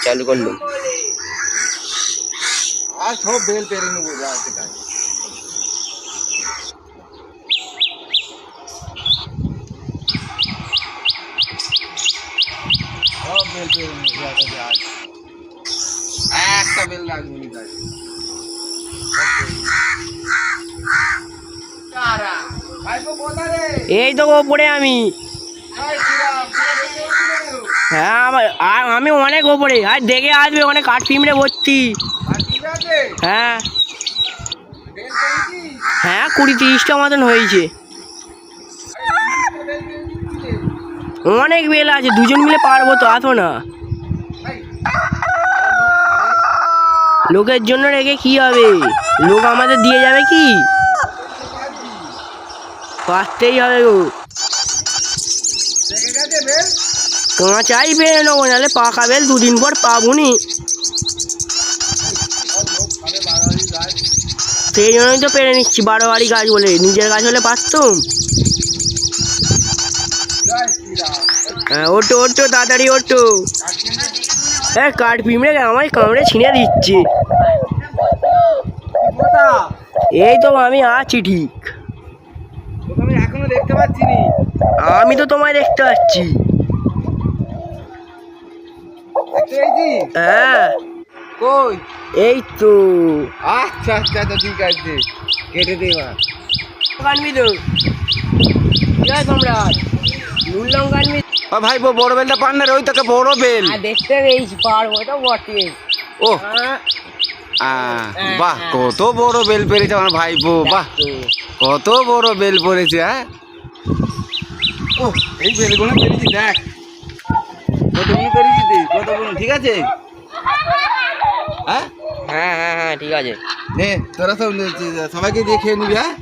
চালু করলো। আর সব বেল পেরে নেবো রাতে কাজ। সব বেল পেরে নেবো রাতে কাজ। একটা বেল লাগবে না কাজ। কারা ভাইপো কোথা রে? এই তো ওপরে আমি। হ্যাঁ আমি অনেক ওপরে। আর দেখে আসবে অনেক কাঠ পিঁমড়ে ভর্তি। হ্যাঁ হ্যাঁ 20-30টা মতন হয়েছে। অনেক বেল আছে, দুজন মিলে পারবো তো, আসো না। লোকের জন্য রেখে কি হবে? লোক আমাদের দিয়ে যাবে কি? পারতেই হবে গো। কাঁচাই পেরে নেবো, নাহলে পাকা বেল দুদিন পর পাবনি। সেই জন্যই তো পেরে নিচ্ছি, 12 বাড়ি গাছ বলে। নিজের গাছ হলে পারতুম। হ্যাঁ ওটো ওটো, তাড়াতাড়ি ওটো। হ্যাঁ কাঠ পিঁমড়ে আমায় কামড়ে ছিঁড়ে দিচ্ছে। এই তো আমি আছি ঠিক। এখনো দেখতে পাচ্ছি নি। আমি তো তোমায় দেখতে পাচ্ছি। হ্যাঁ কই? এই তো। আচ্ছা আচ্ছা আচ্ছা ঠিক আছে, কেটে দে এবার। আনবি তো? কি হয় তোমরা? নুন লঙ্কা আনবি? ভাই বড় বেলটা পান না রে, ওই তোকে বড় বেল। দেখতে পেয়েছি, পারবো তো বটে। ও বাহ, কত বড় বেল পেরেছে আমার ভাইপো। বাহ, কত বড় বেল পড়েছে। হ্যাঁ ও এই বেলগুলো পেরেছি, দেখ কতগুলো পেরেছি তুই, কতগুলো। ঠিক আছে। হ্যাঁ হ্যাঁ হ্যাঁ হ্যাঁ ঠিক আছে। নে তোরা সব সবাইকে দিয়ে খেয়ে নিবি। হ্যাঁ।